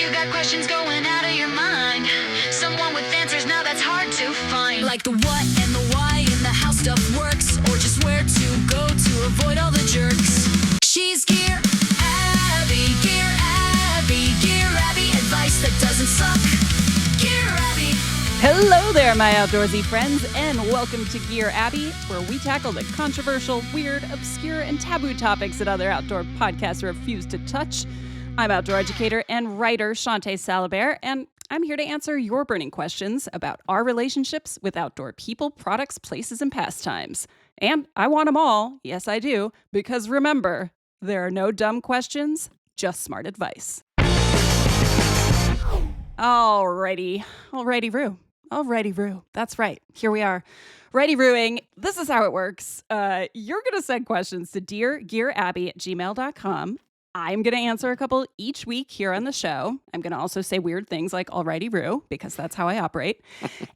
You got questions going out of your mind. Someone with answers now that's hard to find. Like the what and the why and the how stuff works, or just where to go to avoid all the jerks. She's Gear Abby, Gear Abby, Gear Abby, advice that doesn't suck. Gear Abby. Hello there, my outdoorsy friends, and welcome to Gear Abby, where we tackle the controversial, weird, obscure, and taboo topics that other outdoor podcasts refuse to touch. I'm outdoor educator and writer Shawnté Salabert, and I'm here to answer your burning questions about our relationships with outdoor people, products, places, and pastimes. And I want them all, yes I do, because remember, there are no dumb questions, just smart advice. Alrighty, Roo. That's right. Here we are. Ready Rooing. This is how it works. You're going to send questions to deargearabby@gmail.com. I'm going to answer a couple each week here on the show. I'm going to also say weird things like alrighty Roo, because that's how I operate.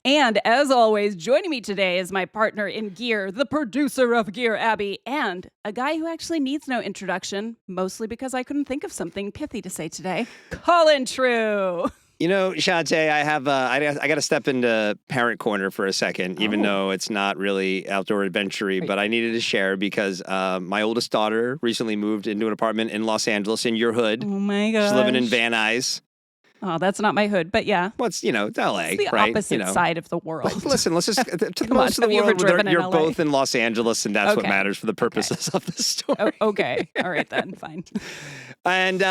And as always, joining me today is my partner in gear, the producer of Gear Abby, and a guy who actually needs no introduction, mostly because I couldn't think of something pithy to say today. Colin True. You know, Shawnté, I got to step into parent corner for a second, even though it's not really outdoor adventure-y, but I needed to share because my oldest daughter recently moved into an apartment in Los Angeles, in your hood. Oh my gosh. She's living in Van Nuys. Oh, that's not my hood, but yeah. Well, it's LA, it's the right? opposite side of the world. But listen, let's just, to the Come most on, of the have you ever world, driven in you're LA? both in Los Angeles, and that's what Okay. matters for the purposes of the story. Oh, okay. All right, then. Fine. And,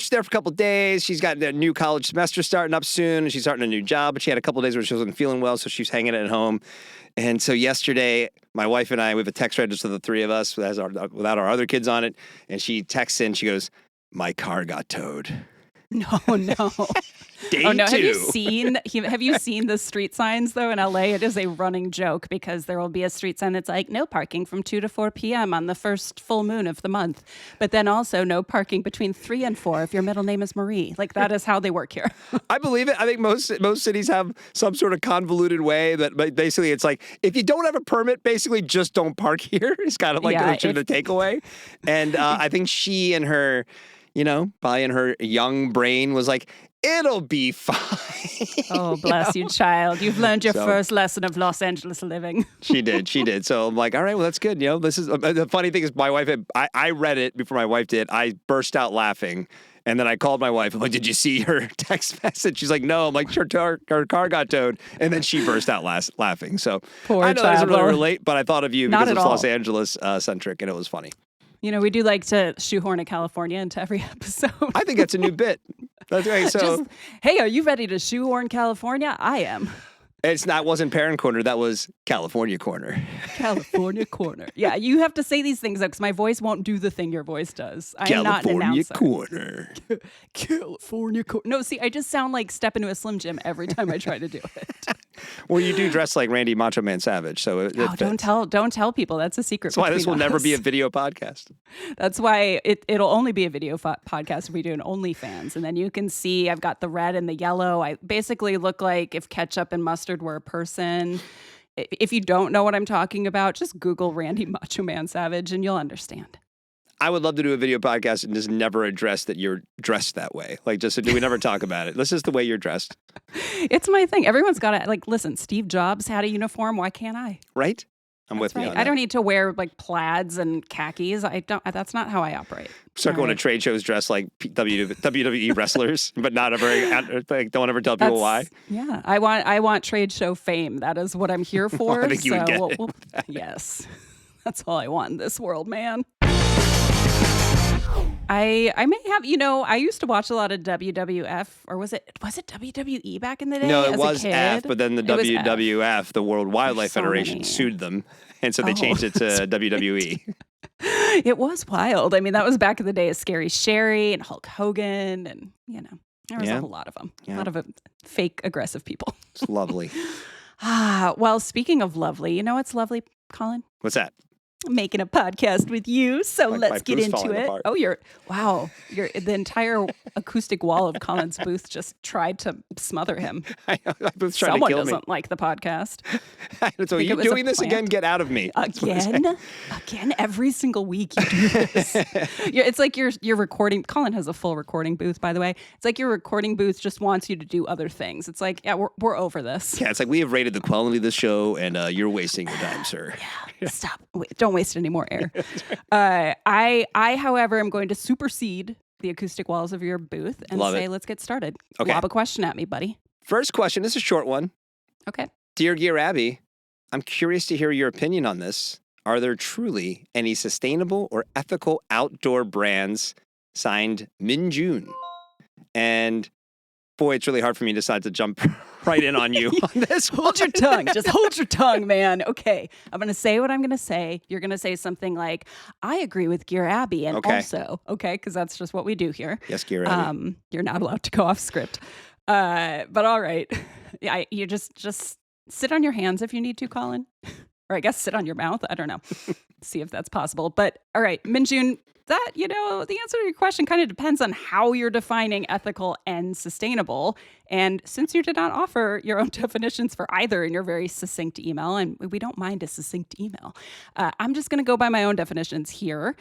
she's there for a couple of days. She's got a new college semester starting up soon, and she's starting a new job, but she had a couple of days where she wasn't feeling well, so she's hanging at home. And so yesterday, my wife and I, we have a text register of the three of us without our other kids on it, and she texts in, she goes, "My car got towed." No. Day Oh no! two. Have you seen the street signs though in LA? It is a running joke because there will be a street sign that's like no parking from 2 to 4 p.m. on the first full moon of the month, but then also no parking between 3 and 4 if your middle name is Marie. Like that is how they work here. I believe it. I think most cities have some sort of convoluted way that basically it's like if you don't have a permit, basically just don't park here. It's kind of like the takeaway. And I think she and her, probably in her young brain was like, it'll be fine. Oh, bless you, child. You've learned your first lesson of Los Angeles living. She did. So I'm like, all right, well, that's good. This is the funny thing is my wife, I read it before my wife did. I burst out laughing. And then I called my wife. I'm like, did you see her text message? She's like, no. I'm like, her car got towed. And then she burst out laughing. So Poor I know that doesn't really relate, but I thought of you because it's Los Angeles centric and it was funny. We do like to shoehorn a California into every episode. I think that's a new bit. That's right. So, hey, are you ready to shoehorn California? I am. It wasn't Parent Corner. That was California Corner. California Corner. Yeah, you have to say these things because my voice won't do the thing your voice does. I am not an announcer. Corner. California Corner. No, see, I just sound like step into a Slim Jim every time I try to do it. Well, you do dress like Randy Macho Man Savage, so it fits. Don't tell people. That's a secret. That's why this will between never us. be a video podcast. That's why it'll only be a video podcast if we do an OnlyFans. And then you can see I've got the red and the yellow. I basically look like if ketchup and mustard were a person. If you don't know what I'm talking about, just Google Randy Macho Man Savage and you'll understand. I would love to do a video podcast and just never address that you're dressed that way. Like, just do we never talk about it? This is the way you're dressed. It's my thing. Everyone's got to, listen, Steve Jobs had a uniform. Why can't I? Right? I'm with you on that. I don't need to wear plaids and khakis. That's not how I operate. Start going to trade shows dressed like WWE wrestlers, but not don't ever tell people why. Yeah, I want trade show fame. That is what I'm here for. I think you would get it. Yes, that's all I want in this world, man. I may have, I used to watch a lot of WWF, or was it WWE back in the day? No, it as was a kid? F, but then the WWF, the World Wildlife Federation, sued them, and so they changed it to WWE. It was wild. I mean, that was back in the day of Scary Sherry and Hulk Hogan, and there was a whole lot of them. Yeah. A lot of fake aggressive people. It's lovely. Well, speaking of lovely, you know what's lovely, Colin? What's that? making a podcast with you. So My let's get booth's into falling it. apart. Oh, the entire acoustic wall of Colin's booth just tried to smother him. I know, my booth's trying Someone to kill me. doesn't like the podcast. So Think you it was a doing this plant? again? Get out of me. That's what I say. Again, every single week you do this. It's like you're recording. Colin has a full recording booth, by the way. It's like your recording booth just wants you to do other things. It's like, yeah, we're over this. Yeah, it's like we have rated the quality of the show, and you're wasting your time, sir. Stop. Wait, don't waste any more air. I, however, am going to supersede the acoustic walls of your booth and Love say, it. let's get started. Okay. Lob a question at me, buddy. First question. This is a short one. Okay. Dear Gear Abby, I'm curious to hear your opinion on this. Are there truly any sustainable or ethical outdoor brands? Signed, Min June. And boy, it's really hard for me to decide to jump right in on you on this. Hold your tongue. Just hold your tongue, man. Okay. I'm going to say what I'm going to say. You're going to say something like, I agree with Gear Abby. And Okay. also, okay, because that's just what we do here. Yes, Gear Abby. You're not allowed to go off script. But all right. Yeah, you just sit on your hands if you need to, Colin. Or I guess sit on your mouth. I don't know. See if that's possible. But all right, Minjun, that, the answer to your question kind of depends on how you're defining ethical and sustainable. And since you did not offer your own definitions for either in your very succinct email, and we don't mind a succinct email, I'm just going to go by my own definitions here.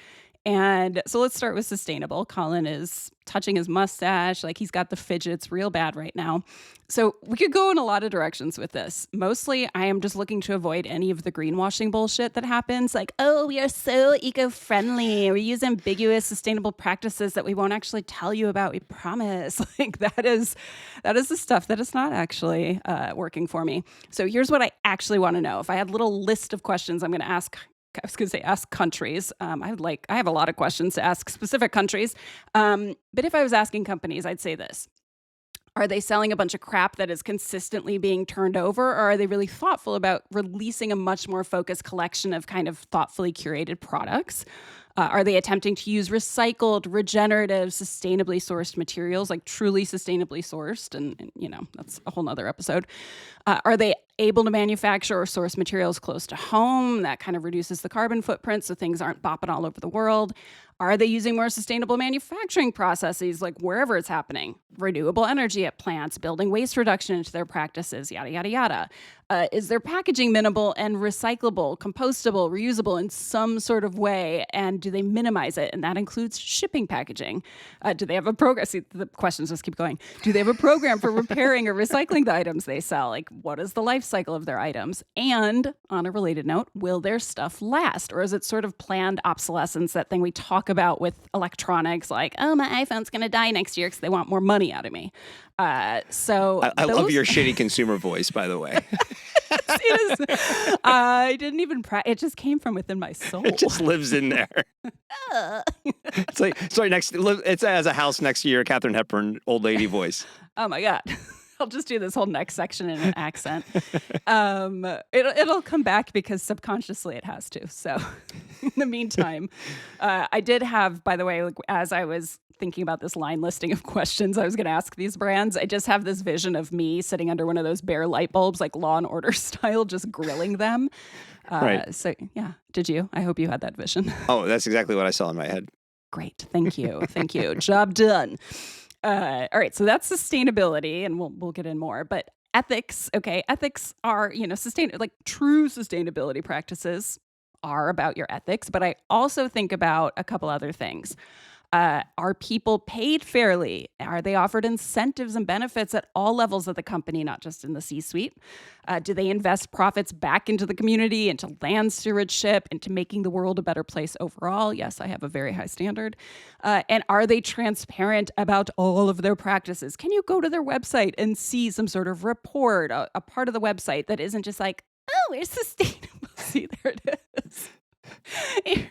And so let's start with sustainable. Colin is touching his mustache, like he's got the fidgets real bad right now. So we could go in a lot of directions with this. Mostly, I am just looking to avoid any of the greenwashing bullshit that happens. Like, oh, we are so eco-friendly. We use ambiguous sustainable practices that we won't actually tell you about. We promise. Like that is the stuff that is not actually working for me. So here's what I actually want to know. If I had a little list of questions, I'm going to ask. I was going to say ask countries. I have a lot of questions to ask specific countries. But if I was asking companies, I'd say this. Are they selling a bunch of crap that is consistently being turned over? Or are they really thoughtful about releasing a much more focused collection of kind of thoughtfully curated products? Are they attempting to use recycled, regenerative, sustainably sourced materials, like truly sustainably sourced? And that's a whole nother episode. Are they able to manufacture or source materials close to home? That kind of reduces the carbon footprint so things aren't bopping all over the world. Are they using more sustainable manufacturing processes, like wherever it's happening? Renewable energy at plants, building waste reduction into their practices, yada, yada, yada. Is their packaging minimal and recyclable, compostable, reusable in some sort of way? And do they minimize it? And that includes shipping packaging. Do they have a program? See, the questions just keep going. Do they have a program for repairing or recycling the items they sell? Like, what is the life cycle of their items? And on a related note, will their stuff last? Or is it sort of planned obsolescence, that thing we talk about with electronics, like, oh, my iPhone's going to die next year because they want more money out of me. I love your shitty consumer voice, by the way. It is. I didn't even it just came from within my soul. It just lives in there. It's like, sorry, it has a house next to your Katharine Hepburn old lady voice. Oh my God. I'll just do this whole next section in an accent. It'll come back because subconsciously it has to. So in the meantime, I did have, by the way, like, as I was thinking about this line listing of questions I was going to ask these brands, I just have this vision of me sitting under one of those bare light bulbs, like Law and Order style, just grilling them. Right. So yeah, did you? I hope you had that vision. Oh, that's exactly what I saw in my head. Great. Thank you. Thank you. Job done. All right. So that's sustainability, and we'll get in more. But ethics, okay. Ethics are, like true sustainability practices are about your ethics. But I also think about a couple other things. Are people paid fairly? Are they offered incentives and benefits at all levels of the company, not just in the C-suite? Do they invest profits back into the community, into land stewardship, into making the world a better place overall? Yes, I have a very high standard. And are they transparent about all of their practices? Can you go to their website and see some sort of report, a part of the website that isn't just like, oh, we're sustainable. See, there it is.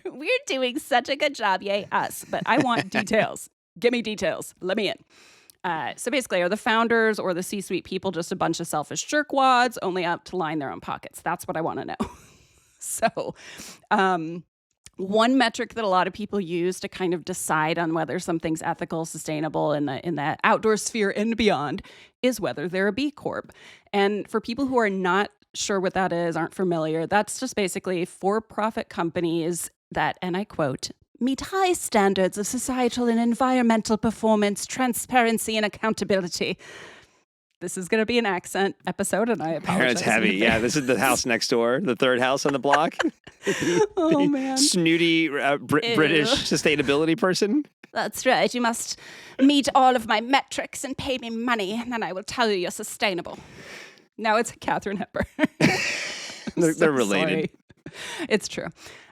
We're doing such a good job, yay us. But I want details. Give me details. Let me in. So basically, are the founders or the C-suite people just a bunch of selfish jerkwads only out to line their own pockets? That's what I want to know. So one metric that a lot of people use to kind of decide on whether something's ethical, sustainable in the outdoor sphere and beyond is whether they're a B Corp. And for people who are not sure what that is, aren't familiar, that's just basically for-profit companies that, and I quote, meet high standards of societal and environmental performance, transparency, and accountability. This is going to be an accent episode, and I apologize. It's heavy. Yeah, this is the house next door, the third house on the block. Oh, man. Snooty British sustainability person. That's right. You must meet all of my metrics and pay me money, and then I will tell you you're sustainable. Now it's Katharine Hepburn. They're related. Sorry. It's true.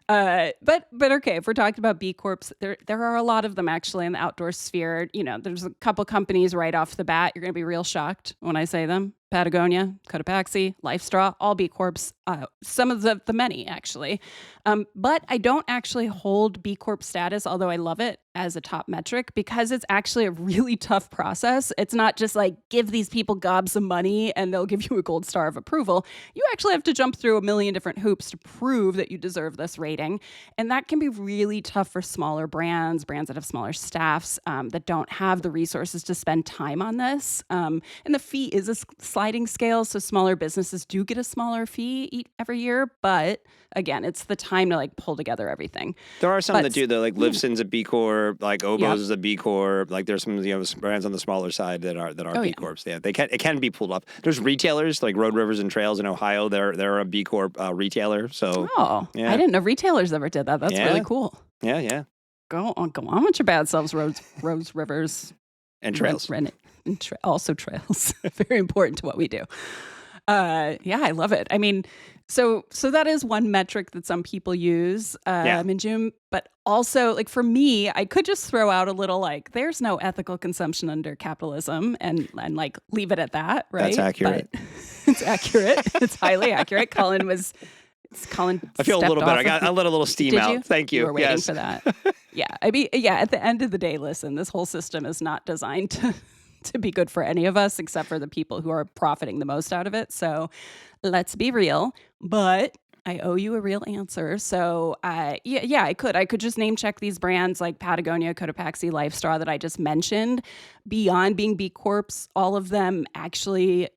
But okay, if we're talking about B Corps, there are a lot of them actually in the outdoor sphere. You know, there's a couple companies right off the bat. You're going to be real shocked when I say them. Patagonia, Cotopaxi, LifeStraw, all B Corps, some of the many actually. But I don't actually hold B Corp status, although I love it as a top metric, because it's actually a really tough process. It's not just like give these people gobs of money and they'll give you a gold star of approval. You actually have to jump through a million different hoops to prove that you deserve this rating. And that can be really tough for smaller brands that have smaller staffs, that don't have the resources to spend time on this. And the fee is a sliding scale, so smaller businesses do get a smaller fee every year. But again, it's the time to like pull together everything. There are some that do though, like Livson's a B Corp, like Oboz is a B Corp. Like there's some brands on the smaller side that are B Corps. Yeah, it can be pulled up. There's retailers like Road Rivers and Trails in Ohio. They're a B Corp retailer. So I didn't know retailers ever did that. That's really cool. Yeah. Go on with your bad selves, Roads, Rivers, and Trails. Also trails. Very important to what we do. I love it. I mean, so that is one metric that some people use, Minjum, but also like for me, I could just throw out a little like, there's no ethical consumption under capitalism and like leave it at that, right? That's accurate. But it's accurate. It's highly accurate. Colin. I feel a little better. I let a little steam out. Thank you. You were waiting for that. I mean, at the end of the day, listen, this whole system is not designed to be good for any of us except for the people who are profiting the most out of it. So let's be real. But I owe you a real answer. So I could just name check these brands like Patagonia, Cotopaxi, LifeStraw that I just mentioned. Beyond being B Corps, all of them actually,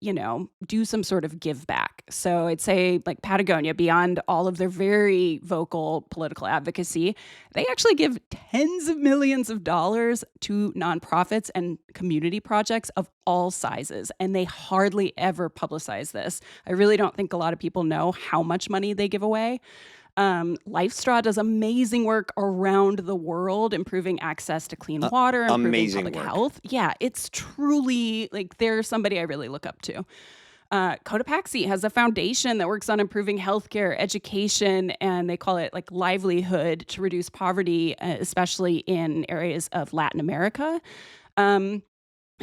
do some sort of give back. So I'd say like Patagonia, beyond all of their very vocal political advocacy, they actually give tens of millions of dollars to nonprofits and community projects of all sizes. And they hardly ever publicize this. I really don't think a lot of people know how much money they give away. LifeStraw does amazing work around the world, improving access to clean water, improving public health. Yeah, it's truly like they're somebody I really look up to. Cotopaxi has a foundation that works on improving healthcare, education, and they call it like livelihood to reduce poverty, especially in areas of Latin America.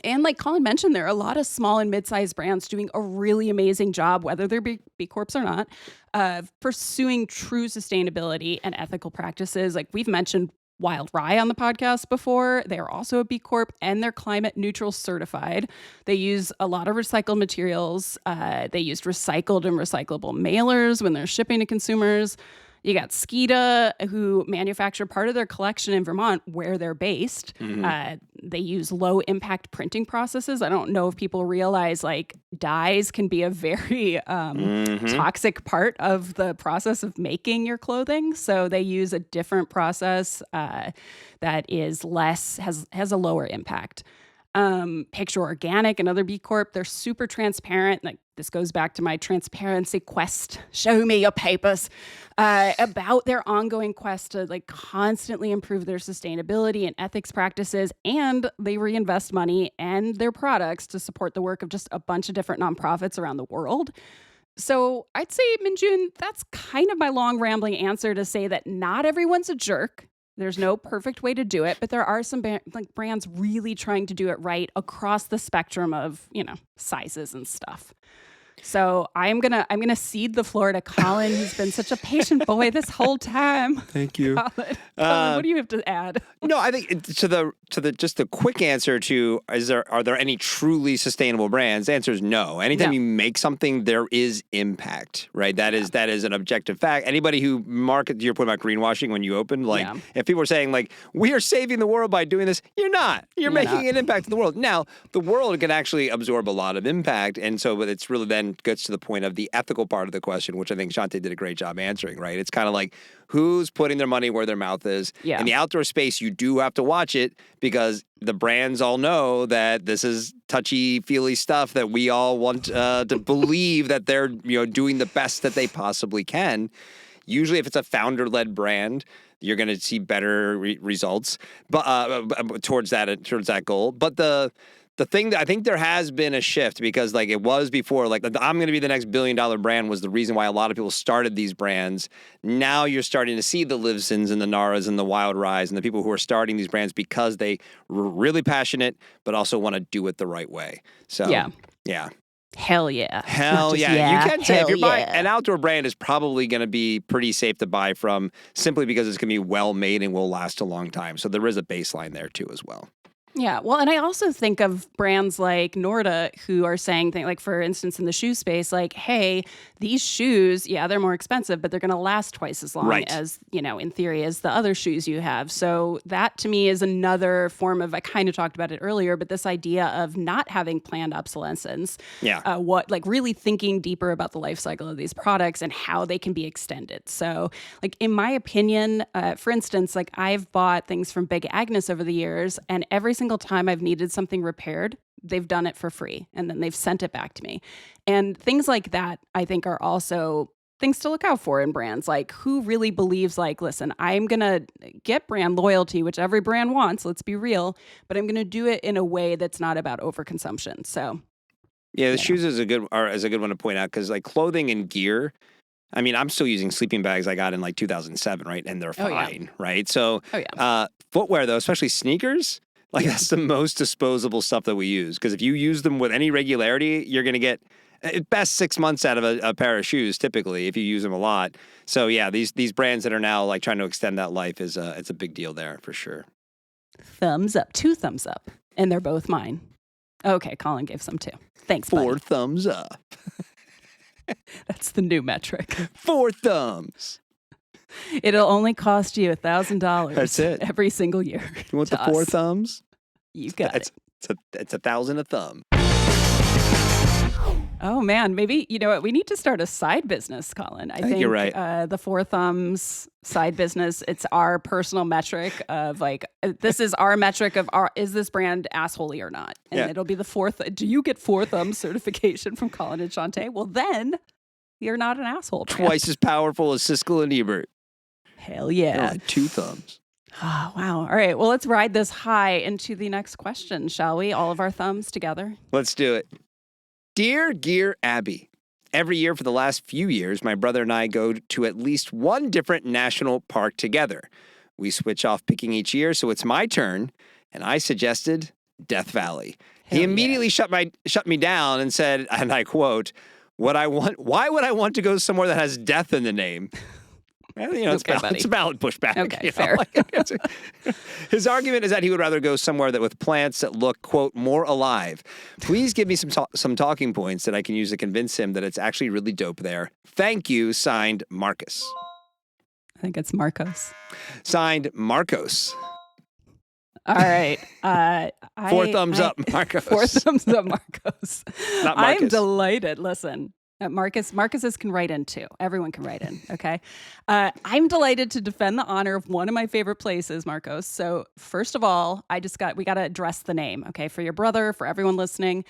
And like Colin mentioned, there are a lot of small and mid-sized brands doing a really amazing job, whether they're B Corps or not, of pursuing true sustainability and ethical practices. Like we've mentioned Wild Rye on the podcast before. They are also a B Corp and they're climate neutral certified. They use a lot of recycled materials. They used recycled and recyclable mailers when they're shipping to consumers. You got Skida, who manufacture part of their collection in Vermont, where they're based. Mm-hmm. They use low-impact printing processes. I don't know if people realize, like, dyes can be a very toxic part of the process of making your clothing. So they use a different process that is has a lower impact. Picture Organic, another B Corp, they're super transparent. Like this goes back to my transparency quest. Show me your papers about their ongoing quest to like constantly improve their sustainability and ethics practices. And they reinvest money and their products to support the work of just a bunch of different nonprofits around the world. So I'd say, Minjun, that's kind of my long rambling answer to say that not everyone's a jerk. There's no perfect way to do it, but there are some brands really trying to do it right across the spectrum of, sizes and stuff. So I'm gonna cede the floor to Colin. He's been such a patient boy this whole time. Thank you. Colin, what do you have to add? No, I think to the quick answer to are there any truly sustainable brands? The answer is no. Anytime you make something, there is impact, right? That is an objective fact. Anybody who markets, your point about greenwashing when you open, if people are saying like we are saving the world by doing this, you're not. You're making an impact in the world. Now, the world can actually absorb a lot of impact, and so but it's really then question gets to the point of the ethical part of the question, which I think Shawnté did a great job answering, right? It's kind of like who's putting their money where their mouth is. Yeah. In the outdoor space, you do have to watch it because the brands all know that this is touchy-feely stuff that we all want to believe that they're doing the best that they possibly can. Usually, if it's a founder-led brand, you're going to see better results, but towards that goal. But the thing that I think there has been a shift because like it was before, like I'm going to be the next $1 billion brand was the reason why a lot of people started these brands. Now you're starting to see the Livsons and the Naras and the Wild Rise and the people who are starting these brands because they were really passionate, but also want to do it the right way. So yeah. Hell yeah. Hell yeah. You can say if you're buying an outdoor brand is probably going to be pretty safe to buy from simply because it's going to be well made and will last a long time. So there is a baseline there too as well. Yeah. Well, and I also think of brands like Norda who are saying things like, for instance, in the shoe space, like, hey, these shoes, yeah, they're more expensive, but they're going to last twice as long as, in theory, as the other shoes you have. So that to me is another form of, I kind of talked about it earlier, but this idea of not having planned obsolescence. Yeah. Really thinking deeper about the life cycle of these products and how they can be extended. So like, in my opinion, for instance, like I've bought things from Big Agnes over the years and every single time I've needed something repaired, they've done it for free and then they've sent it back to me. And things like that, I think, are also things to look out for in brands. Like who really believes like, listen, I'm going to get brand loyalty, which every brand wants, let's be real, but I'm going to do it in a way that's not about overconsumption. So yeah, the shoes is a good one to point out because like clothing and gear, I mean, I'm still using sleeping bags I got in like 2007, right? And they're fine, right? So footwear though, especially sneakers, like that's the most disposable stuff that we use. Because if you use them with any regularity, you're going to get at best 6 months out of a pair of shoes, typically, if you use them a lot. So yeah, these brands that are now like trying to extend that life it's a big deal there for sure. Thumbs up, 2 thumbs up, and they're both mine. Okay, Colin gave some too. Thanks, 4 buddy. thumbs up. That's the new metric. 4 thumbs. It'll only cost you $1,000. That's it. Every single year. You want the 4 thumbs? You got it. It's $1,000 a thumb. Oh man, maybe you know what? We need to start a side business, Colin. I think you're right. The 4 thumbs side business. It's our personal metric of like this is our metric of is this brand assholey or not? And it'll be the 4th. Do you get 4 thumbs certification from Colin and Shawnté? Well, then you're not an asshole. Brand. Twice as powerful as Siskel and Ebert. Hell yeah. Like 2 thumbs. Oh, wow. All right. Well, let's ride this high into the next question, shall we? All of our thumbs together. Let's do it. Dear Gear Abby, every year for the last few years, my brother and I go to at least one different national park together. We switch off picking each year, so it's my turn, and I suggested Death Valley. He immediately shut me down and said, and I quote, why would I want to go somewhere that has death in the name? Well, it's a valid pushback. Okay, fair. His argument is that he would rather go somewhere with plants that look, quote, more alive. Please give me some talking points that I can use to convince him that it's actually really dope there. Thank you. Signed, Marcus. I think it's Marcos. Signed, Marcos. All right. 4 thumbs up, Marcos. 4 thumbs up, Marcos. Not Marcus. I'm delighted. Listen. Marcus's can write in too. Everyone can write in, okay? I'm delighted to defend the honor of one of my favorite places, Marcos. So first of all, we got to address the name, okay? For your brother, for everyone listening,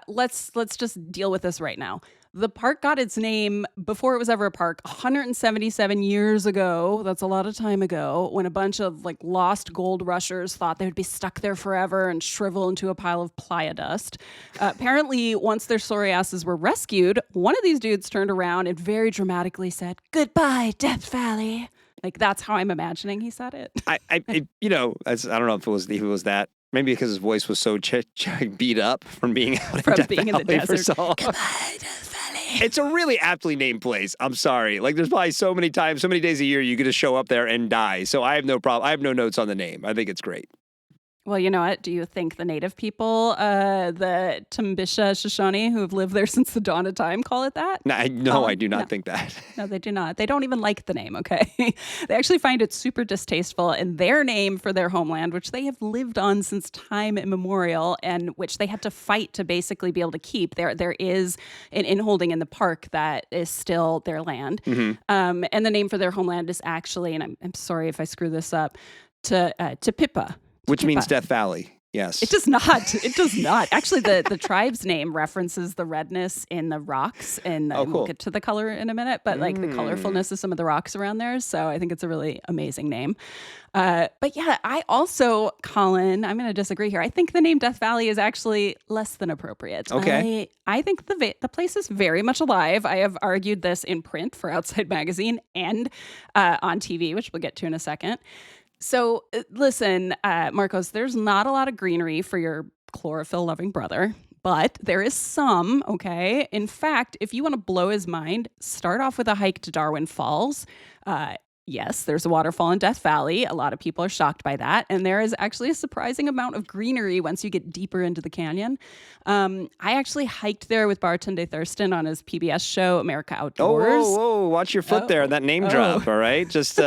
let's just deal with this right now. The park got its name before it was ever a park 177 years ago. That's a lot of time ago, when a bunch of like lost gold rushers thought they would be stuck there forever and shrivel into a pile of playa dust. Apparently, once their sorry asses were rescued, one of these dudes turned around and very dramatically said, "Goodbye, Death Valley." Like that's how I'm imagining he said it. I don't know if it was that. Maybe because his voice was so beat up from being out in the desert for so long. Goodbye, Death Valley. It's a really aptly named place. I'm sorry. Like, there's probably so many days a year you could just show up there and die. So I have no problem. I have no notes on the name. I think it's great. Well, you know what? Do you think the native people, the Timbisha Shoshone, who have lived there since the dawn of time, call it that? No, I do not think that. No, they do not. They don't even like the name, okay? They actually find it super distasteful, and their name for their homeland, which they have lived on since time immemorial, and which they had to fight to basically be able to keep. There is an inholding in the park that is still their land. And the name for their homeland is actually, and I'm sorry if I screw this up, Tepipa. Which means Death Valley. Yes. It does not. It does not. Actually, the tribe's name references the redness in the rocks, and we'll get to the color in a minute, but like the colorfulness of some of the rocks around there. So I think it's a really amazing name. But yeah, I also, Colin, I'm going to disagree here. I think the name Death Valley is actually less than appropriate. Okay. I think the place is very much alive. I have argued this in print for Outside Magazine and on TV, which we'll get to in a second. So listen, Marcos, there's not a lot of greenery for your chlorophyll-loving brother, but there is some, okay? In fact, if you want to blow his mind, start off with a hike to Darwin Falls. Yes, there's a waterfall in Death Valley. A lot of people are shocked by that. And there is actually a surprising amount of greenery once you get deeper into the canyon. I actually hiked there with Bartunde Thurston on his PBS show, America Outdoors. Whoa, watch your foot there. That name drop, all right? Just...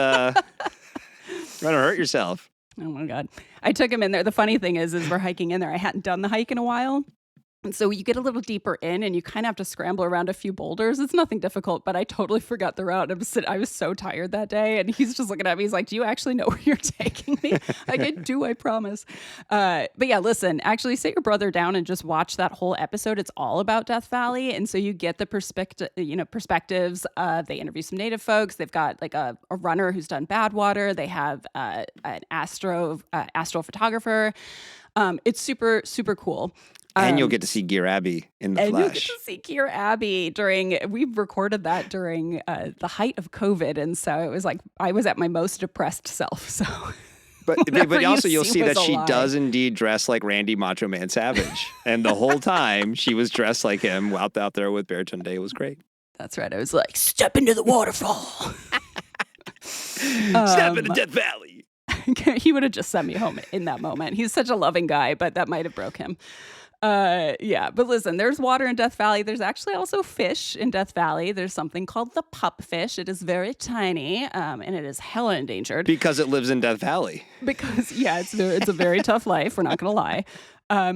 You're gonna hurt yourself. Oh my God. I took him in there. The funny thing is we're hiking in there. I hadn't done the hike in a while. And so you get a little deeper in and you kind of have to scramble around a few boulders. It's nothing difficult, but I totally forgot the route. I was so tired that day. And he's just looking at me. He's like, do you actually know where you're taking me? Like, I do, I promise. But yeah, listen, actually sit your brother down and just watch that whole episode. It's all about Death Valley. And so you get the perspectives. They interview some native folks. They've got like a runner who's done Badwater. They have an astrophotographer. It's super, super cool. And you'll get to see Gear Abbey in the flesh. And you'll get to see Gear Abbey we recorded that during the height of COVID. And so it was like, I was at my most depressed self. So, but also you'll see that she does indeed dress like Randy Macho Man Savage. And the whole time she was dressed like him out there with Bartunde. It was great. That's right. I was like, step into the waterfall. Step into Death Valley. He would have just sent me home in that moment. He's such a loving guy, but that might have broke him. Yeah, but listen, there's water in Death Valley. There's actually also fish in Death Valley. There's something called the pupfish. It is very tiny, and it is hella endangered. Because it lives in Death Valley. Because, yeah, it's a very tough life. We're not going to lie.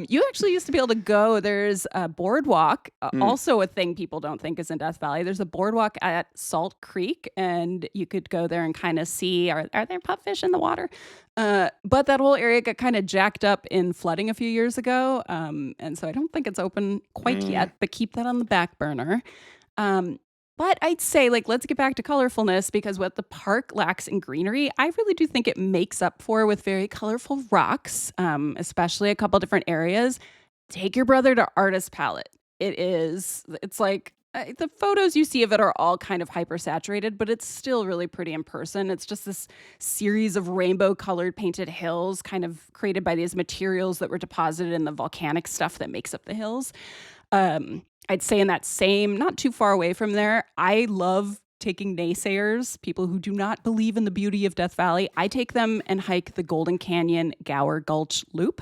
You actually used to be able to go. There's a boardwalk, also a thing people don't think is in Death Valley. There's a boardwalk at Salt Creek, and you could go there and kind of see, are there pupfish in the water? But that whole area got kind of jacked up in flooding a few years ago. And so I don't think it's open quite yet, but keep that on the back burner. But I'd say, let's get back to colorfulness, because what the park lacks in greenery, I really do think it makes up for with very colorful rocks, especially a couple different areas. Take your brother to Artist Palette. It's like, the photos you see of it are all kind of hyper-saturated, but it's still really pretty in person. It's just this series of rainbow-colored painted hills kind of created by these materials that were deposited in the volcanic stuff that makes up the hills. I'd say in that same, not too far away from there, I love taking naysayers, people who do not believe in the beauty of Death Valley. I take them and hike the Golden Canyon Gower Gulch Loop.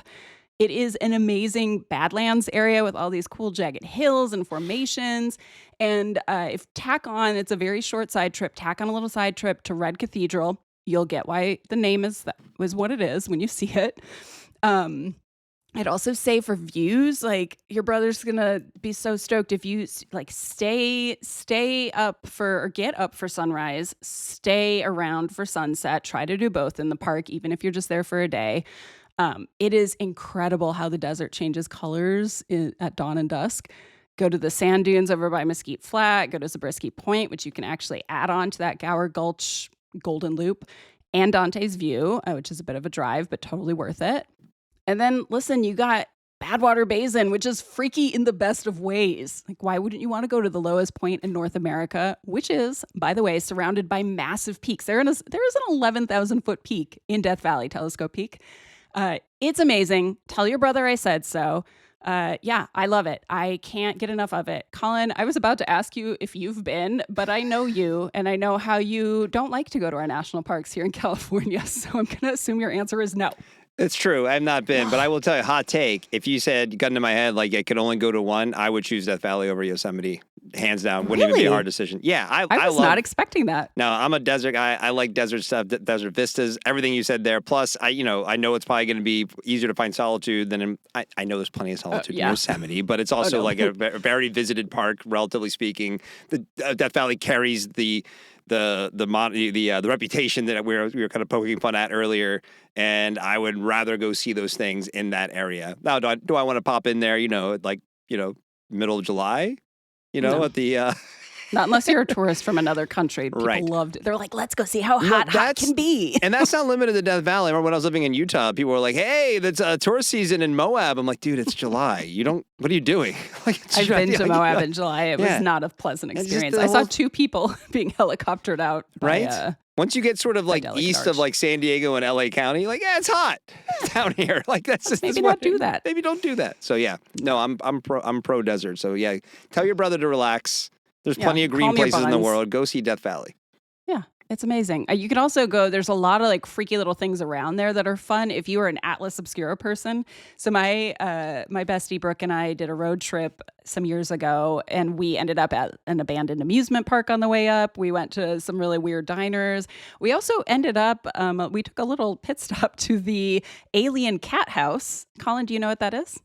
It is an amazing Badlands area with all these cool jagged hills and formations. And if tack on, it's a very short side trip, tack on a little side trip to Red Cathedral. You'll get why the name is what it is when you see it. I'd also say for views, your brother's gonna be so stoked if you stay up or get up for sunrise, stay around for sunset, try to do both in the park, even if you're just there for a day. It is incredible how the desert changes colors at dawn and dusk. Go to the sand dunes over by Mesquite Flat, go to Zabriskie Point, which you can actually add on to that Gower Gulch Golden Loop, and Dante's View, which is a bit of a drive, but totally worth it. And then, listen, you got Badwater Basin, which is freaky in the best of ways. Why wouldn't you want to go to the lowest point in North America, which is, by the way, surrounded by massive peaks? There is an 11,000-foot peak in Death Valley, Telescope Peak. It's amazing. Tell your brother I said so. Yeah, I love it. I can't get enough of it. Colin, I was about to ask you if you've been, but I know you, and I know how you don't like to go to our national parks here in California, so I'm going to assume your answer is no. It's true. I've not been, but I will tell you, hot take. If you said, gun to my head, like I could only go to one, I would choose Death Valley over Yosemite. Hands down. Wouldn't even be a Really? hard decision. Yeah. I was love, not expecting that. No, I'm a desert guy. I like desert stuff, desert vistas, everything you said there. Plus, I know it's probably going to be easier to find solitude than I know there's plenty of solitude in Yosemite, but it's also like a very visited park, relatively speaking. The Death Valley carries the reputation that we were kind of poking fun at earlier, and I would rather go see those things in that area. Now, do I want to pop in there? Middle of July. No. At the. Not unless you're a tourist from another country. People loved it. They're like, let's go see how hot can be. And that's not limited to Death Valley. I remember when I was living in Utah, people were like, hey, that's a tourist season in Moab. I'm like, dude, it's July. What are you doing? I've been to Moab in July. It was not a pleasant experience. I saw 2 people being helicoptered out. Once you get sort of like east of like San Diego and LA County, like, it's hot down here. Like that's just maybe not do that. Maybe don't do that. So yeah, no, I'm pro desert. So yeah, tell your brother to relax. There's plenty of green places in the world. Go see Death Valley. Yeah, it's amazing. You can also go, there's a lot of like freaky little things around there that are fun if you are an Atlas Obscura person. So my bestie Brooke and I did a road trip some years ago, and we ended up at an abandoned amusement park on the way up. We went to some really weird diners. We also ended up, we took a little pit stop to the Alien Cat House. Colin, do you know what that is?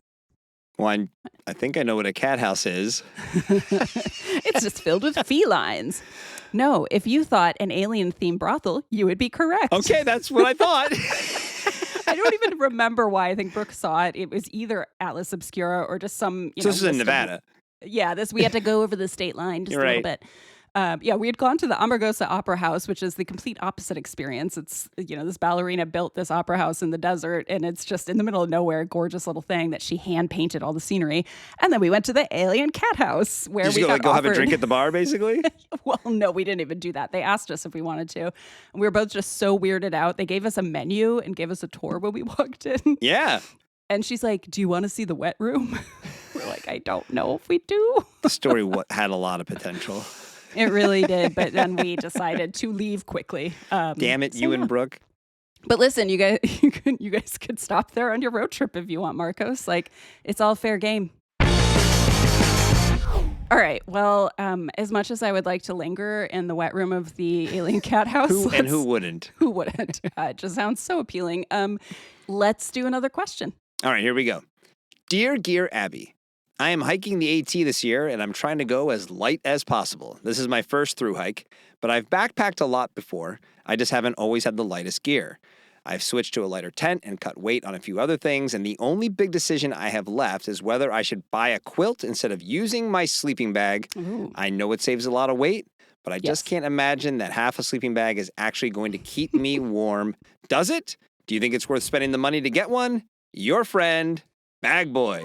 Well, I think I know what a cat house is. It's just filled with felines. No, if you thought an alien-themed brothel, you would be correct. Okay, that's what I thought. I don't even remember why. I think Brooke saw it. It was either Atlas Obscura or just some. So this is in Nevada. Yeah, we had to go over the state line just a little bit. We had gone to the Amargosa Opera House, which is the complete opposite experience. It's, this ballerina built this opera house in the desert, and it's just in the middle of nowhere, gorgeous little thing that she hand painted all the scenery. And then we went to the Alien Cat House where we got go offered... have a drink at the bar, basically? Well, no, we didn't even do that. They asked us if we wanted to. And we were both just so weirded out. They gave us a menu and gave us a tour when we walked in. Yeah. And she's like, do you want to see the wet room? We're like, I don't know if we do. The story had a lot lot of potential. It really did, but then we decided to leave quickly. Damn it, you and Brooke. But listen, you guys could stop there on your road trip if you want, Marcos. Like, it's all fair game. All right. Well, as much as I would like to linger in the wet room of the Alien Cat House, who wouldn't? Who wouldn't? It just sounds so appealing. Let's do another question. All right, here we go. Dear Gear Abby, I am hiking the AT this year, and I'm trying to go as light as possible. This is my first thru hike, but I've backpacked a lot before. I just haven't always had the lightest gear. I've switched to a lighter tent and cut weight on a few other things, and the only big decision I have left is whether I should buy a quilt instead of using my sleeping bag. Ooh. I know it saves a lot of weight, but I just can't imagine that half a sleeping bag is actually going to keep me warm. Does it? Do you think it's worth spending the money to get one? Your friend, Bag Boy.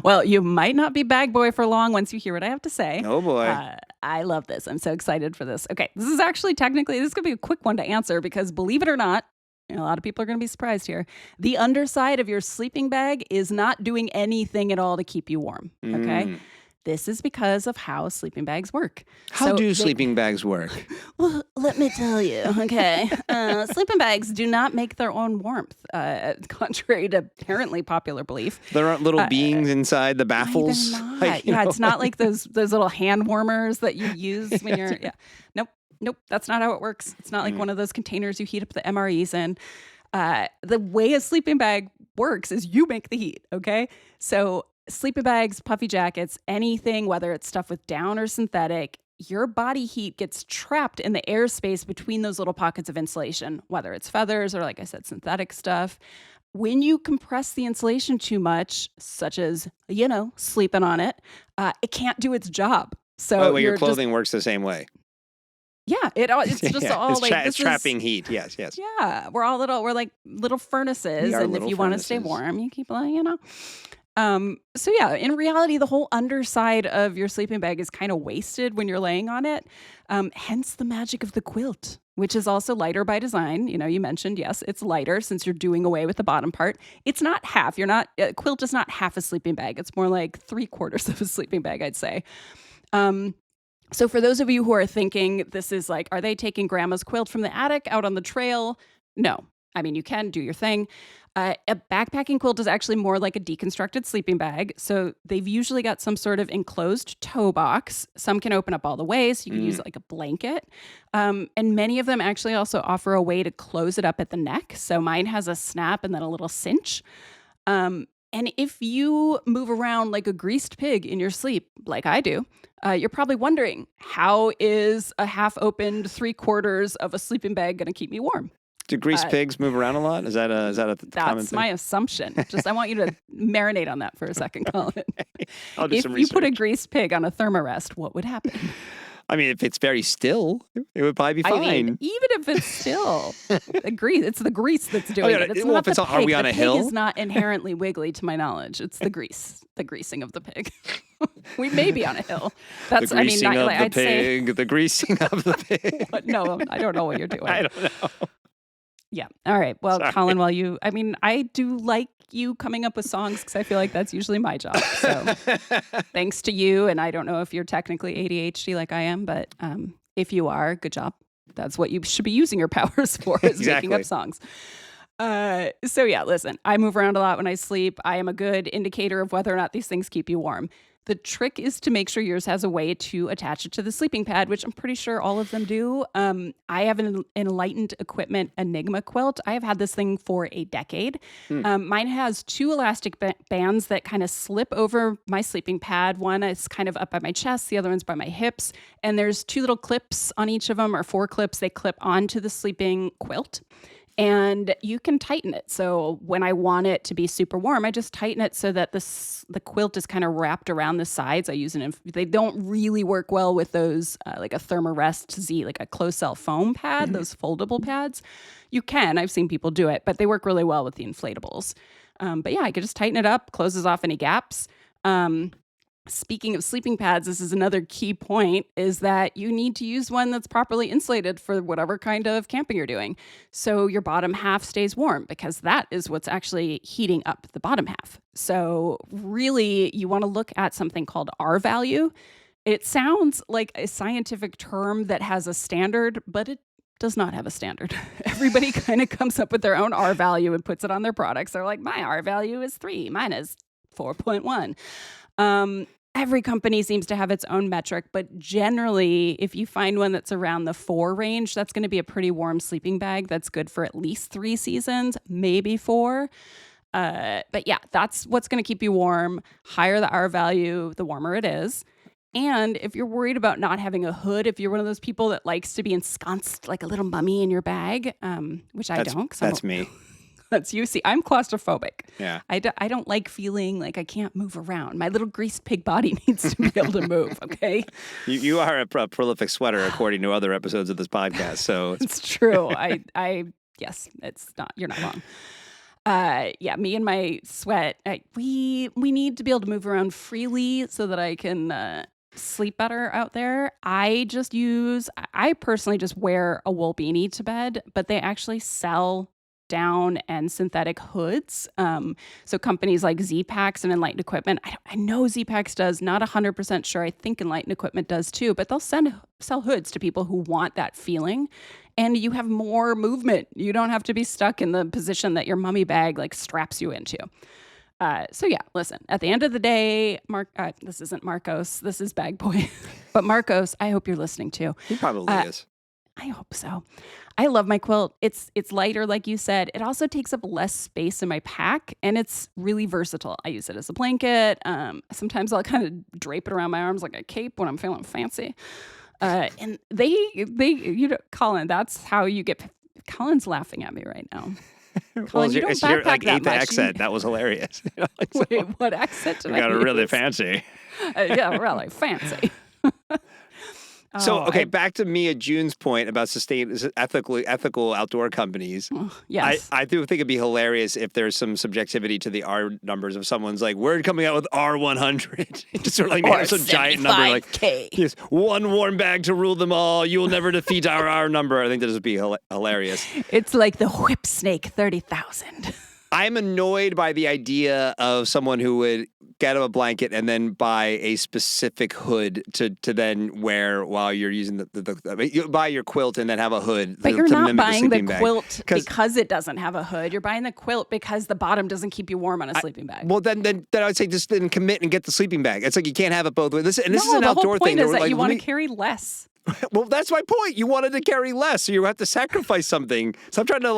Well, you might not be bag boy for long once you hear what I have to say. Oh, boy. I love this. I'm so excited for this. Okay, this is actually this is going to be a quick one to answer because believe it or not, a lot of people are going to be surprised here. The underside of your sleeping bag is not doing anything at all to keep you warm, okay? This is because of how sleeping bags work. How do sleeping bags work? Well, let me tell you, okay? Sleeping bags do not make their own warmth, contrary to apparently popular belief. There aren't little beings inside the baffles? They're not. It's not like those little hand warmers that you use when you're... Yeah. Nope, that's not how it works. It's not like one of those containers you heat up the MREs in. The way a sleeping bag works is you make the heat, okay? So... sleeping bags, puffy jackets, anything, whether it's stuff with down or synthetic, your body heat gets trapped in the airspace between those little pockets of insulation, whether it's feathers or, like I said, synthetic stuff. When you compress the insulation too much, such as, sleeping on it, it can't do its job. So your clothing works the same way. Yeah, it's just all like it's trapping heat. Yes. Yeah, we're like little furnaces, and if you want to stay warm, you keep So yeah, in reality, the whole underside of your sleeping bag is kind of wasted when you're laying on it. Hence the magic of the quilt, which is also lighter by design. You mentioned, yes, it's lighter since you're doing away with the bottom part. It's not half. Quilt is not half a sleeping bag. It's more like 3/4 of a sleeping bag, I'd say. So for those of you who are thinking this is like, are they taking grandma's quilt from the attic out on the trail? No. I mean, you can do your thing. A backpacking quilt is actually more like a deconstructed sleeping bag. So they've usually got some sort of enclosed toe box. Some can open up all the way, so you can use it like a blanket. And many of them actually also offer a way to close it up at the neck. So mine has a snap and then a little cinch. And if you move around like a greased pig in your sleep, like I do, you're probably wondering, how is a half-opened 3/4 of a sleeping bag going to keep me warm? Do greased pigs move around a lot? Is that a common That's thing? my assumption. Just I want you to marinate on that for a second, Colin. I'll do If some you put a research. greased pig on a thermarest, what would happen? I mean, if it's very still, it would probably be I fine. mean, even if it's still the grease, it's the grease that's doing yeah, it. It's well, not if the it's pig. on- are we on the a pig hill? is not inherently wiggly, to my knowledge. It's the grease, the greasing of the pig. We may be on a hill. That's, the I mean, greasing not, of like, the I'd say. pig, the greasing of the pig. What? No, I don't know what you're doing. I don't know. Yeah. All right. Well, Sorry. Colin, I do like you coming up with songs because I feel like that's usually my job. So thanks to you. And I don't know if you're technically ADHD like I am, but if you are, good job. That's what you should be using your powers for, is making up Exactly. songs. So yeah, listen, I move around a lot when I sleep. I am a good indicator of whether or not these things keep you warm. The trick is to make sure yours has a way to attach it to the sleeping pad, which I'm pretty sure all of them do. I have an Enlightened Equipment Enigma quilt. I have had this thing for a decade. Mine has 2 elastic bands that kind of slip over my sleeping pad. One is kind of up by my chest, the other one's by my hips. And there's 2 little clips on each of them, or 4 clips. They clip onto the sleeping quilt. And you can tighten it. So when I want it to be super warm, I just tighten it so that the quilt is kind of wrapped around the sides. I use they don't really work well with those like a Thermarest Z, like a closed cell foam pad, those foldable pads. You can, I've seen people do it, but they work really well with the inflatables. But yeah, I could just tighten it up, closes off any gaps. Speaking of sleeping pads, this is another key point, is that you need to use one that's properly insulated for whatever kind of camping you're doing. So your bottom half stays warm, because that is what's actually heating up the bottom half. So really, you want to look at something called R value. It sounds like a scientific term that has a standard, but it does not have a standard. Everybody kind of comes up with their own R value and puts it on their products. They're like, my R value is 3, mine is 4.1. Every company seems to have its own metric, but generally, if you find one that's around the 4 range, that's going to be a pretty warm sleeping bag that's good for at least 3 seasons, maybe 4. But yeah, that's what's going to keep you warm. Higher the R value, the warmer it is. And if you're worried about not having a hood, if you're one of those people that likes to be ensconced like a little mummy in your bag, which I don't. That's me. That's you. See, I'm claustrophobic. Yeah. I don't like feeling like I can't move around. My little greased pig body needs to be able to move, okay? You are a prolific sweater, according to other episodes of this podcast. So It's true. Yes, it's not, you're not wrong. Yeah, me and my sweat, we need to be able to move around freely so that I can sleep better out there. I personally just wear a wool beanie to bed, but they actually sell down and synthetic hoods. So companies like Z-Packs and Enlightened Equipment, I know Z-Packs does, not 100% sure. I think Enlightened Equipment does too, but they'll sell hoods to people who want that feeling. And you have more movement. You don't have to be stuck in the position that your mummy bag like straps you into. So yeah, listen, at the end of the day, this isn't Marcos, this is Bag Boy. But Marcos, I hope you're listening too. he probably is. I hope so. I love my quilt. It's lighter, like you said. It also takes up less space in my pack, and it's really versatile. I use it as a blanket. Sometimes I'll kind of drape it around my arms like a cape when I'm feeling fancy. And Colin, that's how you get. Colin's laughing at me right now. Colin, you don't it's your backpack that eighth much. accent. That was hilarious. Wait, what accent did I got use? it really fancy. Yeah, really fancy. So, okay, back to Mia June's point about ethical outdoor companies. Yes. I do think it'd be hilarious if there's some subjectivity to the R numbers. If someone's like, we're coming out with R100. Just sort of like Or have some giant number like, 75K. yes, one warm bag to rule them all. You will never defeat our R number. I think that would be hilarious. It's like the whip snake 30,000. I'm annoyed by the idea of someone who would get him a blanket and then buy a specific hood to then wear while you're using I mean, you buy your quilt and then have a hood. But to, you're to not mimic buying the sleeping bag. quilt because it doesn't have a hood. You're buying the quilt because the bottom doesn't keep you warm on a sleeping bag. Well, then I would say just then commit and get the sleeping bag. It's like you can't have it both ways. This is an the outdoor whole point thing. is that like, you want to carry less. Well, that's my point. You wanted to carry less, so you have to sacrifice something. So I'm trying to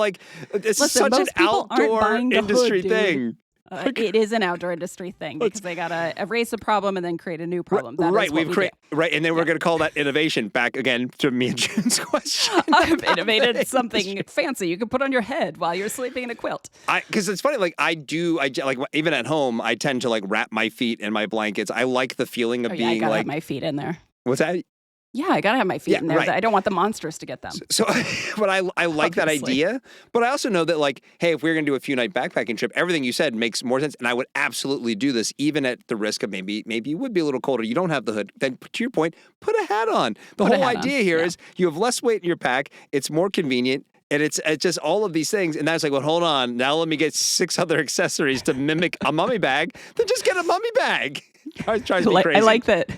it's Listen, such an most people aren't outdoor buying the industry hood, dude. thing. It is an outdoor industry thing because they gotta erase a problem and then create a new problem. That Right, is what right, and then we're going to call that innovation. Back again to me and June's question. I've innovated something fancy you can put on your head while you're sleeping in a quilt. Because it's funny, like I like even at home, I tend to like wrap my feet in my blankets. I like the feeling of I being gotta like have my feet in there. what's that? Yeah, I gotta have my feet in there. Right. I don't want the monsters to get them. So, but I like that Obviously. idea. But I also know that like, hey, if we're going to do a few night backpacking trip, everything you said makes more sense, and I would absolutely do this, even at the risk of maybe you would be a little colder. You don't have the hood. Then to your point, put a hat on. The Put a whole hat idea on, here yeah. is you have less weight in your pack. It's more convenient. And it's just all of these things. And that's like, well, hold on. Now let me get 6 other accessories to mimic a mummy bag. Then just get a mummy bag. Drives me crazy. I like that.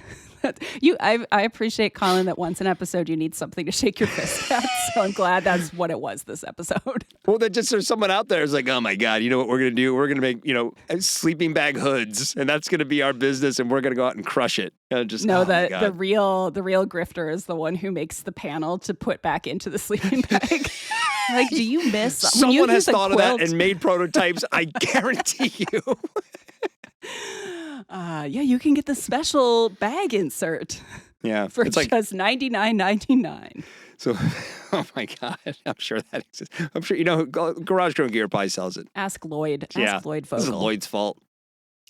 I appreciate, Colin, that once an episode you need something to shake your fist at. So I'm glad that's what it was this episode. Well, then just there's someone out there who's like, oh my God, you know what we're going to do? We're going to make, sleeping bag hoods, and that's going to be our business, and we're going to go out and crush it. The real grifter is the one who makes the panel to put back into the sleeping bag. Like, do you miss? Someone has thought of that and made prototypes. I guarantee you. You can get the special bag insert. Yeah, for it's just $99.99. So, oh my God, I'm sure that exists. I'm sure Garage Grown Gear probably sells it. Ask Lloyd. Ask Lloyd This is Vogel. Lloyd's fault.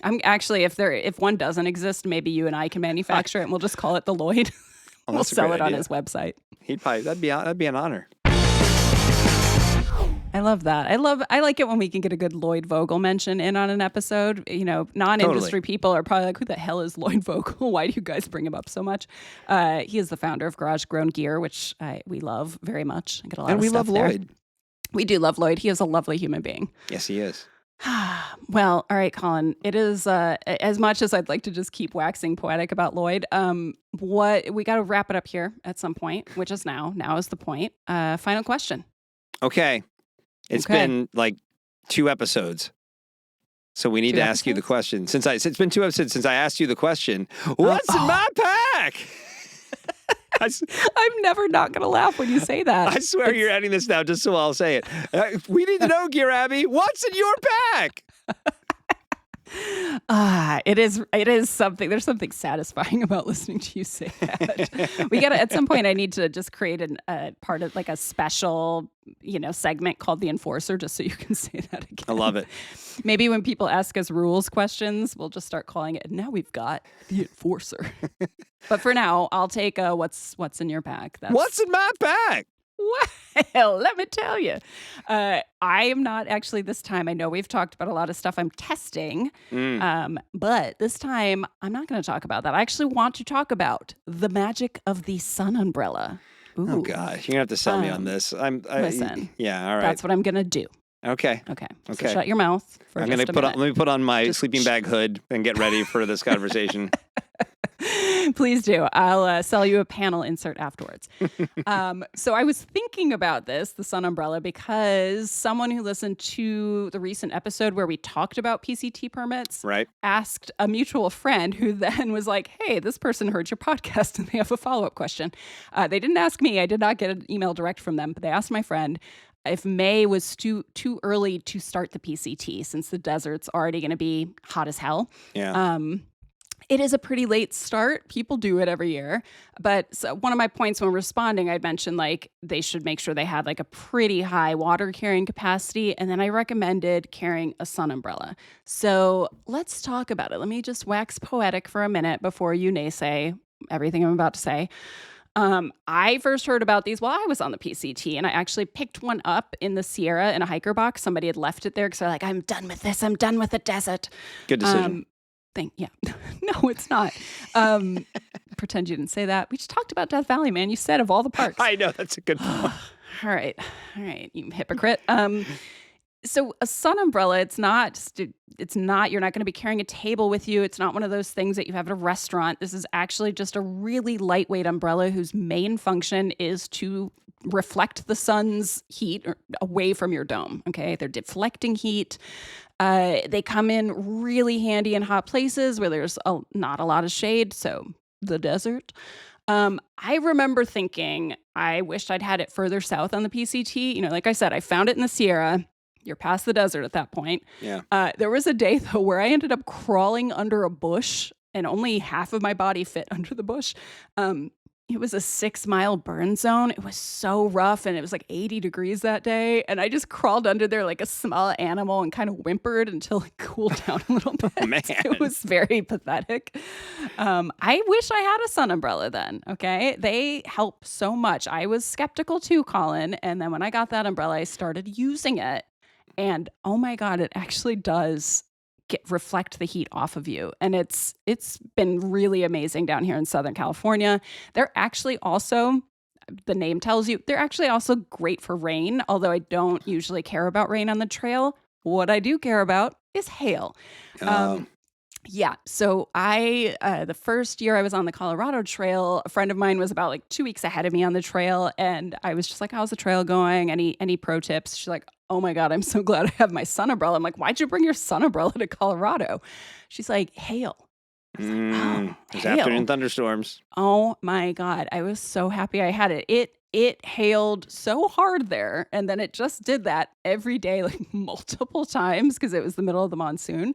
I'm actually, if one doesn't exist, maybe you and I can manufacture it, and we'll just call it the Lloyd. Oh, We'll that's a sell great it on idea. his website. That'd be an honor. I love that. I like it when we can get a good Lloyd Vogel mention in on an episode. Non-industry people are probably like, who the hell is Lloyd Vogel? Why do you guys bring him up so much? He is the founder of Garage Grown Gear, which we love very much. I get a lot And of we stuff love there. Lloyd. We do love Lloyd. He is a lovely human being. Yes, he is. Well, all right, Colin. It is as much as I'd like to just keep waxing poetic about Lloyd. We got to wrap it up here at some point, which is now. Now is the point. Final question. Okay. It's been like 2 episodes. So we need to ask you the question. It's been 2 episodes since I asked you the question. What's in my pack? I'm never not going to laugh when you say that. I swear you're editing this now just so I'll say it. We need to know, Gear Abby, what's in your pack? It is something. There's something satisfying about listening to you say that. We gotta, at some point, I need to just create a part of like a special, segment called The Enforcer, just so you can say that again. I love it. Maybe when people ask us rules questions, we'll just start calling it. Now we've got The Enforcer. But for now, I'll take what's in your pack. What's in my pack? Well, let me tell you, I am not actually this time. I know we've talked about a lot of stuff I'm testing, but this time I'm not going to talk about that. I actually want to talk about the magic of the sun umbrella. Ooh. Oh God, you're gonna have to sell me on this. Listen. Yeah, all right. That's what I'm going to do. Okay. So shut your mouth for I'm just gonna a minute. let me put on my sleeping bag hood and get ready for this conversation. Please do. I'll sell you a panel insert afterwards. So I was thinking about this, the sun umbrella, because someone who listened to the recent episode where we talked about PCT permits asked a mutual friend who then was like, hey, this person heard your podcast and they have a follow-up question. They didn't ask me. I did not get an email direct from them, but they asked my friend if May was too early to start the PCT since the desert's already going to be hot as hell. Yeah. It is a pretty late start. People do it every year. But so one of my points when responding, I mentioned like they should make sure they had like a pretty high water carrying capacity. And then I recommended carrying a sun umbrella. So let's talk about it. Let me just wax poetic for a minute before you naysay everything I'm about to say. I first heard about these while I was on the PCT, and I actually picked one up in the Sierra in a hiker box. Somebody had left it there because they're like, I'm done with this. I'm done with the desert. Good decision. Yeah. No, it's not. Pretend you didn't say that. We just talked about Death Valley, man. You said of all the parks. I know. That's a good point. All right. You hypocrite. So a sun umbrella, it's not, you're not going to be carrying a table with you. It's not one of those things that you have at a restaurant. This is actually just a really lightweight umbrella whose main function is to reflect the sun's heat away from your dome. Okay. They're deflecting heat. They come in really handy in hot places where there's not a lot of shade. So the desert. I remember thinking, I wished I'd had it further south on the PCT. You know, like I said, I found it in the Sierra. You're past the desert at that point. Yeah. There was a day, though, where I ended up crawling under a bush and only half of my body fit under the bush. It was a 6-mile burn zone. It was so rough, and it was like 80 degrees that day. And I just crawled under there like a small animal and kind of whimpered until it cooled down a little bit. Oh, man. It was very pathetic. I wish I had a sun umbrella then, okay? They help so much. I was skeptical too, Colin. And then when I got that umbrella, I started using it. And oh my God, it actually does reflect the heat off of you. And it's been really amazing down here in Southern California. They're actually also, the name tells you, they're actually also great for rain, although I don't usually care about rain on the trail. What I do care about is hail. Yeah. So the first year I was on the Colorado Trail, a friend of mine was about like 2 weeks ahead of me on the trail. And I was just like, how's the trail going? Any pro tips? She's like, oh my God, I'm so glad I have my sun umbrella. I'm like, why'd you bring your sun umbrella to Colorado? She's like, hail. I was like, oh, There's hail. afternoon thunderstorms. Oh my God. I was so happy I had it. It hailed so hard there. And then it just did that every day, like multiple times because it was the middle of the monsoon.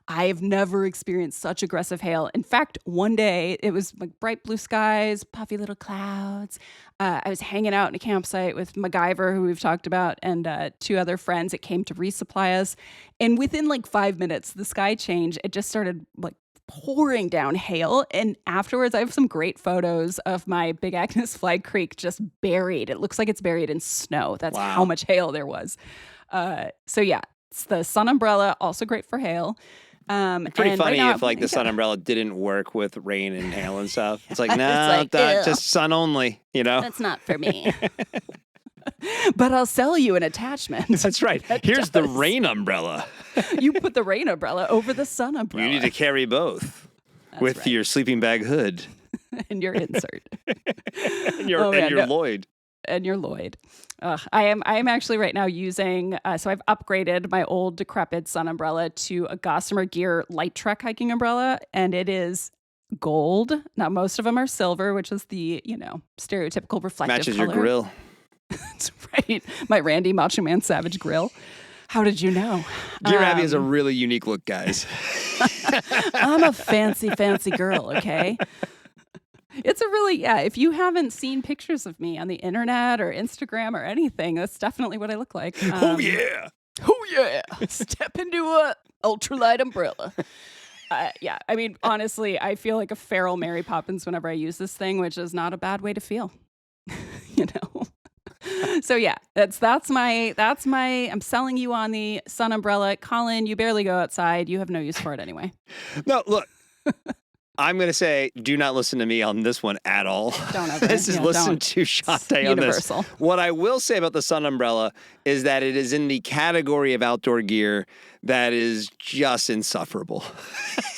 I've never experienced such aggressive hail. In fact, one day it was like bright blue skies, puffy little clouds. I was hanging out in a campsite with MacGyver, who we've talked about, and 2 other friends that came to resupply us. And within like 5 minutes, the sky changed. It just started like pouring down hail. And afterwards, I have some great photos of my Big Agnes Flag Creek just buried. It looks like it's buried in snow. That's Wow. how much hail there was. So yeah, it's the sun umbrella, also great for hail. Pretty funny now, if like the sun umbrella didn't work with rain and hail and stuff. It's like, no, like, ew. just sun only, you know? That's not for me. But I'll sell you an attachment. That's right. Here's the rain umbrella. You put the rain umbrella over the sun umbrella. You need to carry both with right. your sleeping bag hood. And your insert. and your Lloyd. And your Lloyd. I am actually right now using, so I've upgraded my old decrepit sun umbrella to a Gossamer Gear Light Trek hiking umbrella, and it is gold. Now, most of them are silver, which is the, stereotypical reflective Matches color. your grill. That's right. My Randy Macho Man Savage grill. How did you know? Gear Abby has a really unique look, guys. I'm a fancy girl, okay? It's a really, if you haven't seen pictures of me on the internet or Instagram or anything, that's definitely what I look like. Oh, yeah. Oh, yeah. Step into a ultralight umbrella. Yeah, I mean, honestly, I feel like a feral Mary Poppins whenever I use this thing, which is not a bad way to feel, So yeah, that's my, I'm selling you on the sun umbrella. Colin, you barely go outside. You have no use for it anyway. No, look. I'm going to say, do not listen to me on this one at all. Don't ever. This is listen to Shawnté on this. Universal. What I will say about the sun umbrella is that it is in the category of outdoor gear that is just insufferable.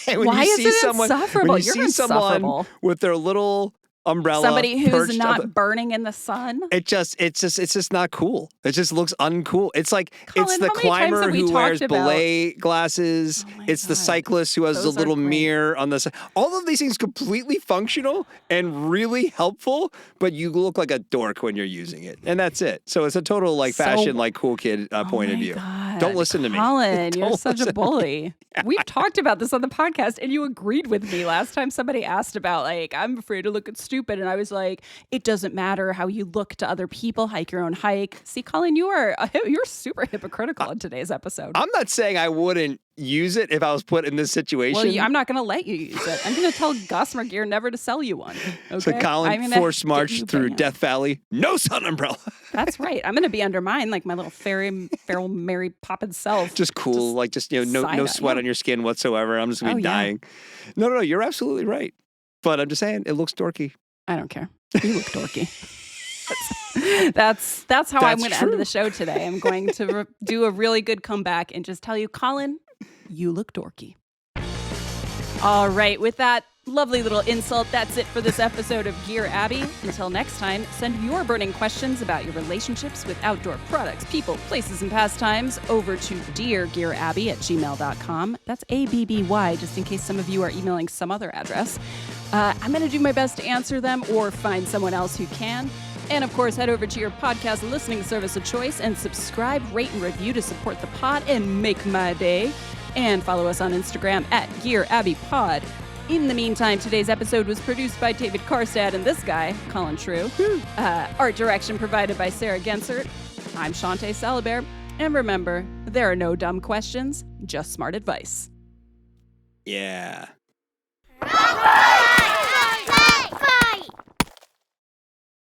And Why is it insufferable? When you You're see someone insufferable. with their little umbrella, Somebody who's perched not burning in the sun. it's just not cool. It just looks uncool. It's like Colin, it's the how many times climber have we who wears talked about- belay glasses. Oh my It's the God. cyclist who has Those the little are great. mirror on the side. All of these things completely functional and really helpful, but you look like a dork when you're using it, and that's it. So it's a total like fashion, like cool kid point Oh of my view. God. Don't listen to me. Colin, you're Don't such a listen to bully. We've talked about this on the podcast, and you agreed with me last time somebody asked about, like, I'm afraid to look stupid. And I was like, it doesn't matter how you look to other people. Hike your own hike. See, Colin, you're super hypocritical in today's episode. I'm not saying I wouldn't use it if I was put in this situation. Well, I'm not going to let you use it. I'm going to tell Gossamer Gear never to sell you one. Okay? So Colin, I'm gonna forced get march you through banned. Death Valley. No sun umbrella. That's right. I'm going to be under mine, like my little feral Mary Poppins self. Just cool, like just no side-eye, sweat yeah. on your skin whatsoever. I'm just gonna be Oh, yeah. dying. No, you're absolutely right. But I'm just saying, it looks dorky. I don't care. You look dorky. That's how I'm That's going to end true. the show today. I'm going to do a really good comeback and just tell you, Colin, you look dorky. All right, with that lovely little insult, that's it for this episode of Gear Abby. Until next time, send your burning questions about your relationships with outdoor products, people, places, and pastimes over to deargearabby@gmail.com. That's ABBY, just in case some of you are emailing some other address. I'm going to do my best to answer them or find someone else who can. And of course, head over to your podcast listening service of choice and subscribe, rate, and review to support the pod and make my day. And follow us on Instagram @GearAbbyPod. In the meantime, today's episode was produced by David Karstad and this guy, Colin True. Art direction provided by Sarah Gensert. I'm Shawnté Salabert. And remember, there are no dumb questions, just smart advice. Yeah. Bye.